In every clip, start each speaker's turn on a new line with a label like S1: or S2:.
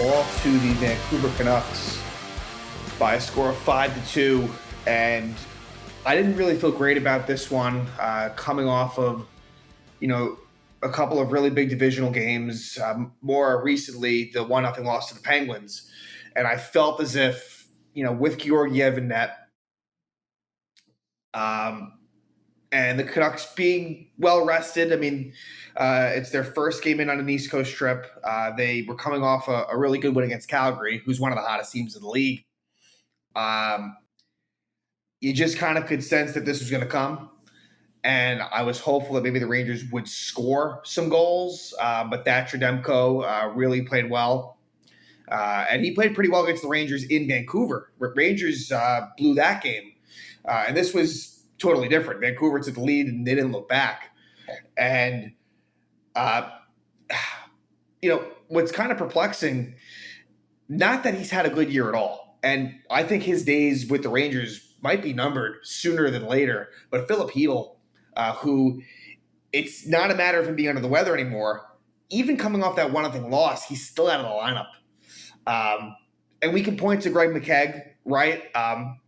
S1: fall to the Vancouver Canucks by a score of 5-2, and I didn't really feel great about this one, coming off of, a couple of really big divisional games, more recently the 1-0 loss to the Penguins. And I felt as if, with Georgiev in net, and the Canucks being well rested. I mean, it's their first game in on an East Coast trip. They were coming off a really good win against Calgary, who's one of the hottest teams in the league. You just kind of could sense that this was going to come. And I was hopeful that maybe the Rangers would score some goals. But Thatcher Demko really played well. And he played pretty well against the Rangers in Vancouver. Rangers blew that game. And this was totally different. Vancouver took the lead and they didn't look back. And, what's kind of perplexing, not that he's had a good year at all. And I think his days with the Rangers might be numbered sooner than later. But Philip Hedl, who it's not a matter of him being under the weather anymore, even coming off that 1-0 loss, he's still out of the lineup. And we can point to Greg McKegg, right?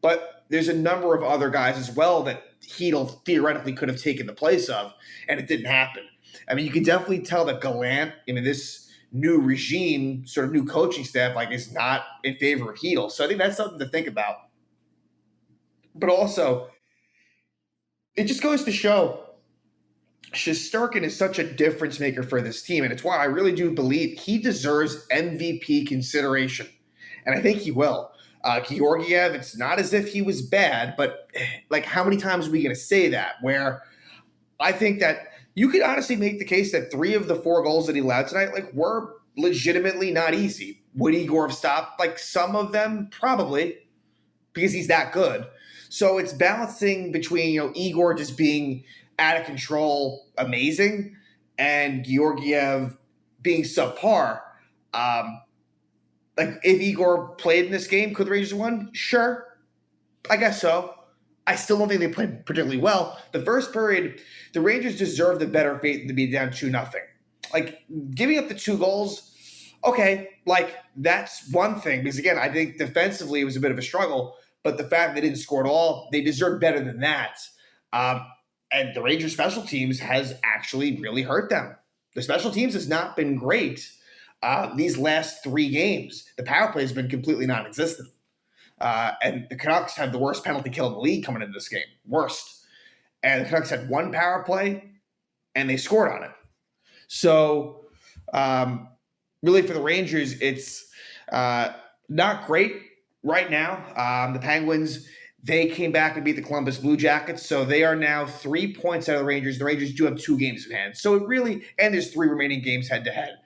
S1: But there's a number of other guys as well that Hedl theoretically could have taken the place of, and it didn't happen. I mean, you can definitely tell that Gallant, this new regime, sort of new coaching staff, is not in favor of Hedl. So I think that's something to think about. But also, it just goes to show Shesterkin is such a difference maker for this team, and it's why I really do believe he deserves MVP consideration, and I think he will. Georgiev, it's not as if he was bad, but how many times are we going to say that? Where I think that you could honestly make the case that 3 of the 4 goals that he allowed tonight, were legitimately not easy. Would Igor have stopped some of them? Probably, because he's that good. So it's balancing between, Igor just being out of control, amazing, and Georgiev being subpar. If Igor played in this game, could the Rangers have won? Sure. I guess so. I still don't think they played particularly well. The first period, the Rangers deserved the better fate than to be down 2-0. Giving up the 2 goals, okay, that's one thing. Because, again, I think defensively it was a bit of a struggle. But the fact that they didn't score at all, they deserved better than that. And the Rangers special teams has actually really hurt them. The special teams has not been great. These last 3 games, the power play has been completely non-existent. And the Canucks have the worst penalty kill in the league coming into this game. Worst. And the Canucks had 1 power play, and they scored on it. So, really for the Rangers, it's not great right now. The Penguins, they came back and beat the Columbus Blue Jackets, so they are now 3 points out of the Rangers. The Rangers do have 2 games in hand. So and there's 3 remaining games head-to-head.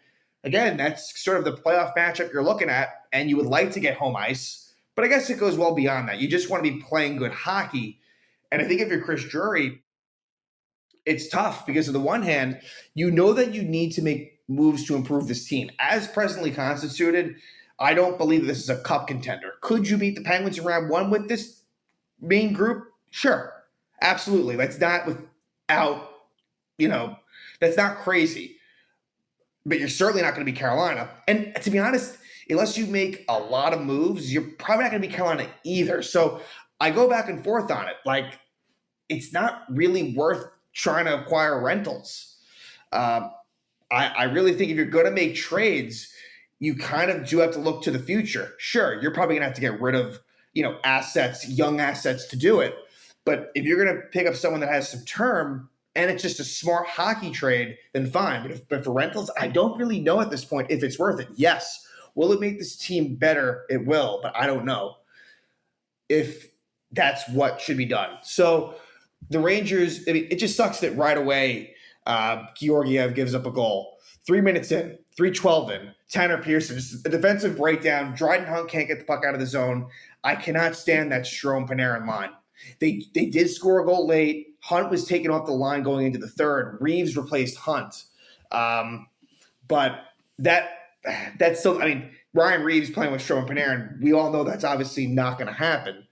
S1: Again, that's sort of the playoff matchup you're looking at, and you would like to get home ice. But I guess it goes well beyond that. You just want to be playing good hockey. And I think if you're Chris Drury, it's tough because on the one hand, you know that you need to make moves to improve this team. As presently constituted, I don't believe this is a cup contender. Could you beat the Penguins in round 1 with this main group? Sure. Absolutely. That's not without, that's not crazy. But you're certainly not going to be Carolina. And to be honest, unless you make a lot of moves, you're probably not going to be Carolina either. So I go back and forth on it. It's not really worth trying to acquire rentals. I really think if you're going to make trades, you kind of do have to look to the future. Sure, you're probably going to have to get rid of, assets, young assets to do it. But if you're going to pick up someone that has some term, and it's just a smart hockey trade, then fine. But for rentals, I don't really know at this point if it's worth it. Yes. Will it make this team better? It will, but I don't know if that's what should be done. So the Rangers, it just sucks that right away Georgiev gives up a goal. 3 minutes in, 3:12 in, Tanner Pearson, just a defensive breakdown. Dryden Hunt can't get the puck out of the zone. I cannot stand that Strome-Panarin line. They did score a goal late. Hunt was taken off the line going into the third. Reeves replaced Hunt. But that's still, Ryan Reeves playing with Strome-Panarin, we all know that's obviously not going to happen.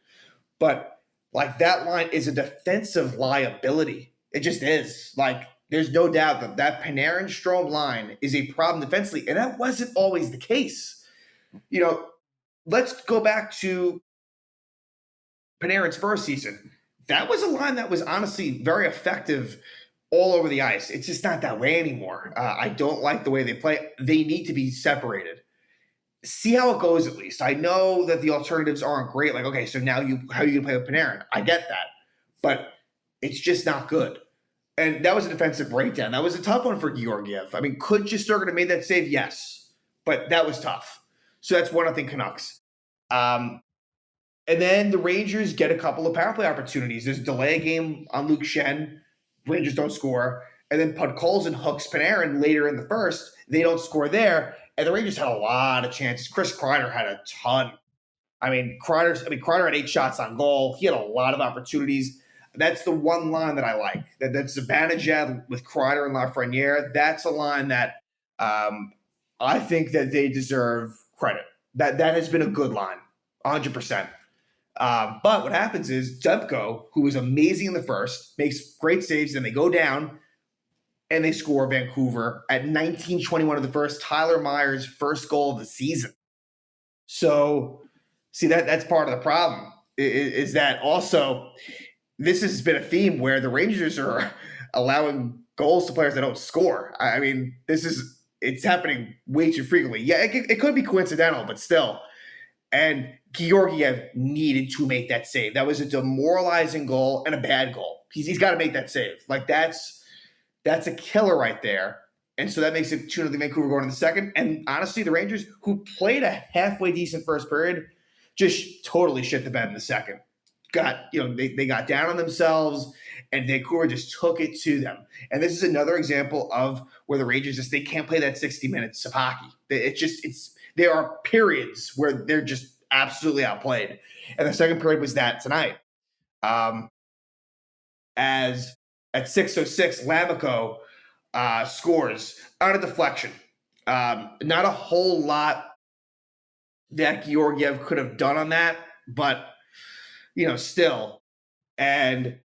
S1: But, that line is a defensive liability. It just is. There's no doubt that Panarin-Strome line is a problem defensively, and that wasn't always the case. You know, let's go back to Panarin's first season. That was a line that was honestly very effective all over the ice. It's just not that way anymore. I don't like the way they play. They need to be separated. See how it goes at least. I know that the alternatives aren't great. Like, okay, so now how are you gonna play with Panarin? I get that, but it's just not good. And that was a defensive breakdown. That was a tough one for Georgiev. I mean, could Shesterkin have made that save? Yes, but that was tough. So that's 1-0 Canucks. Um, and then the Rangers get a couple of power play opportunities. There's a delay game on Luke Shen. Rangers don't score. And then Podkolzin hooks Panarin later in the first. They don't score there. And the Rangers had a lot of chances. Chris Kreider had a ton. Kreider had 8 shots on goal. He had a lot of opportunities. That's the one line that I like. That's Zibanejad with Kreider and Lafreniere. That's a line that I think that they deserve credit. That has been a good line, 100%. But what happens is Demko, who was amazing in the first, makes great saves, and they go down and they score Vancouver at 19:21 of the first. Tyler Myers' first goal of the season. So, see, that's part of the problem is that also this has been a theme where the Rangers are allowing goals to players that don't score. I mean, it's happening way too frequently. Yeah, it could be coincidental, but still. And Georgiev needed to make that save. That was a demoralizing goal and a bad goal. He's got to make that save. Like that's a killer right there. And so that makes it 2-0 Vancouver going in the second. And honestly, the Rangers, who played a halfway decent first period, just totally shit the bed in the second. They got down on themselves, and Vancouver just took it to them. And this is another example of where the Rangers they can't play that 60 minutes of hockey. There are periods where they're just absolutely outplayed. And the second period was that tonight. As at 6:06, Lamico scores on a deflection. Not a whole lot that Georgiev could have done on that, but still. And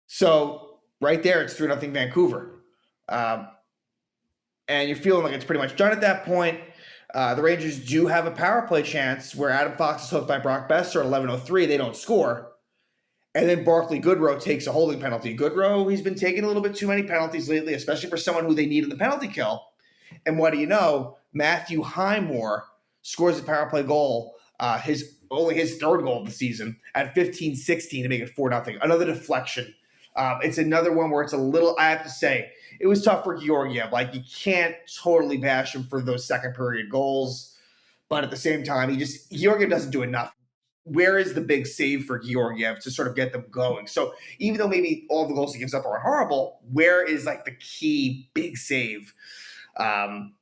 S1: so right there, it's 3-0 Vancouver. And you're feeling like it's pretty much done at that point. The Rangers do have a power play chance where Adam Fox is hooked by Brock Besser at 11:03. They don't score. And then Barclay Goodrow takes a holding penalty. Goodrow, he's been taking a little bit too many penalties lately, especially for someone who they need in the penalty kill. And what do you know? Matthew Highmore scores a power play goal, his third goal of the season at 15:16 to make it 4-0. Another deflection. It's another one where it's a little, I have to say, it was tough for Georgiev. Like, you can't totally bash him for those second period goals. But at the same time, Georgiev doesn't do enough. Where is the big save for Georgiev to sort of get them going? So even though maybe all the goals he gives up are horrible, where is like the key big save? And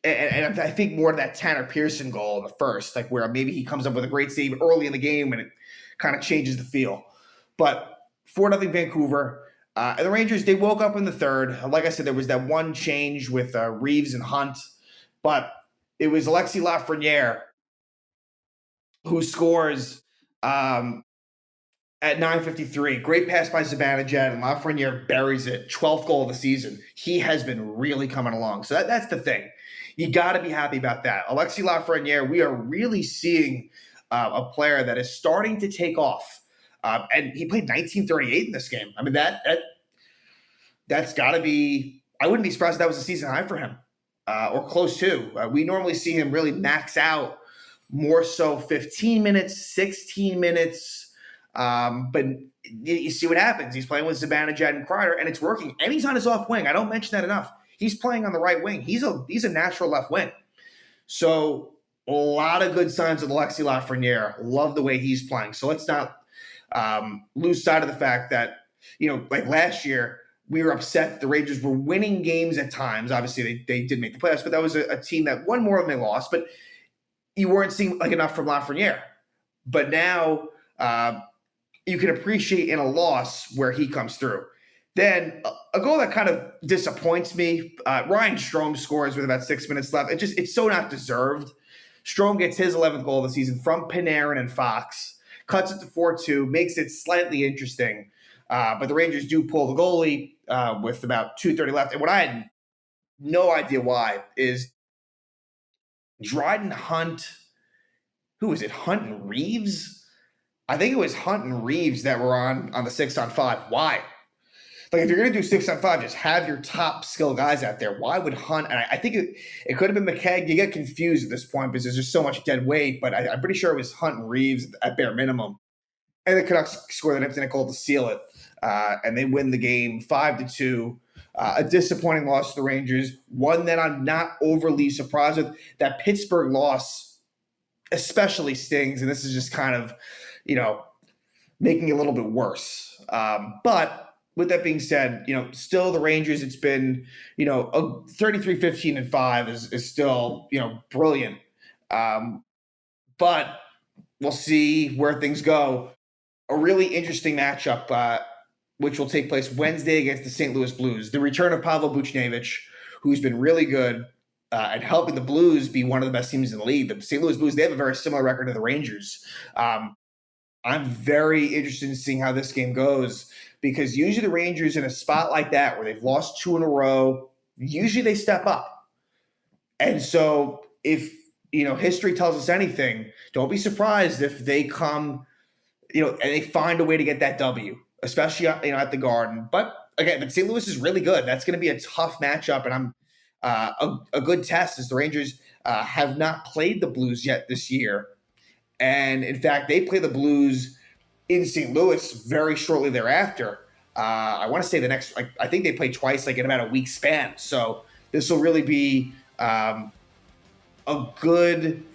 S1: I think more of that Tanner Pearson goal in the first, like where maybe he comes up with a great save early in the game and it kind of changes the feel. But 4-0 Vancouver. And the Rangers, they woke up in the third. Like I said, there was that one change with Reeves and Hunt, but it was Alexis Lafreniere who scores at 9:53. Great pass by Zibanejad, and Lafreniere buries it. 12th goal of the season. He has been really coming along. So that's the thing. You got to be happy about that. Alexis Lafreniere, we are really seeing a player that is starting to take off. And he played 19:38 in this game. I mean, that's got to be – I wouldn't be surprised if that was a season high for him or close to. We normally see him really max out more so 15 minutes, 16 minutes. But you see what happens. He's playing with Zibanejad and Kreider, and it's working. And he's on his off wing. I don't mention that enough. He's playing on the right wing. He's a natural left wing. So a lot of good signs with Alexis Lafreniere. Love the way he's playing. So let's not lose sight of the fact that, like last year, we were upset that the Rangers were winning games at times. Obviously, they did make the playoffs, but that was a team that won more than they lost. But you weren't seeing like enough from Lafreniere. But now you can appreciate in a loss where he comes through. Then a goal that kind of disappoints me, Ryan Strome scores with about 6 minutes left. It's so not deserved. Strome gets his 11th goal of the season from Panarin and Fox, cuts it to 4-2, makes it slightly interesting. But the Rangers do pull the goalie with about 2:30 left. And what I had no idea why is Dryden Hunt who was it? Hunt and Reeves? I think it was Hunt and Reeves that were on the 6-on-5. Why? Like, if you're going to do 6-on-5, just have your top skill guys out there. Why would Hunt? And I think it could have been McKegg. You get confused at this point because there's just so much dead weight, but I'm pretty sure it was Hunt and Reeves at bare minimum. And the Canucks score the empty goal to seal it, and they win the game 5-2. A disappointing loss to the Rangers, one that I'm not overly surprised with. That Pittsburgh loss especially stings, and this is just kind of, making it a little bit worse. But with that being said, still the Rangers, it's been, a 33-15-5 is still, brilliant. But we'll see where things go. A really interesting matchup, which will take place Wednesday against the St. Louis Blues. The return of Pavel Buchnevich, who's been really good and helping the Blues be one of the best teams in the league. The St. Louis Blues, they have a very similar record to the Rangers. I'm very interested in seeing how this game goes because usually the Rangers in a spot like that where they've lost 2 in a row, usually they step up. And so if, history tells us anything, don't be surprised if they come, and they find a way to get that W, especially, at the Garden. But again, St. Louis is really good. That's going to be a tough matchup. And I'm a good test as the Rangers have not played the Blues yet this year. And in fact, they play the Blues in St. Louis very shortly thereafter. I want to say I think they play twice, in about a week span. So this will really be a good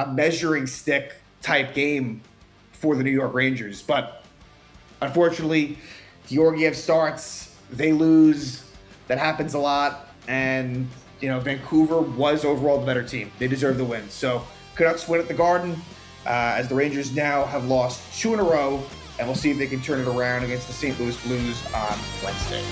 S1: measuring stick type game for the New York Rangers. But unfortunately, Georgiev starts, they lose. That happens a lot. And, Vancouver was overall the better team. They deserve the win. So Canucks win at the Garden as the Rangers now have lost 2 in a row. And we'll see if they can turn it around against the St. Louis Blues on Wednesday.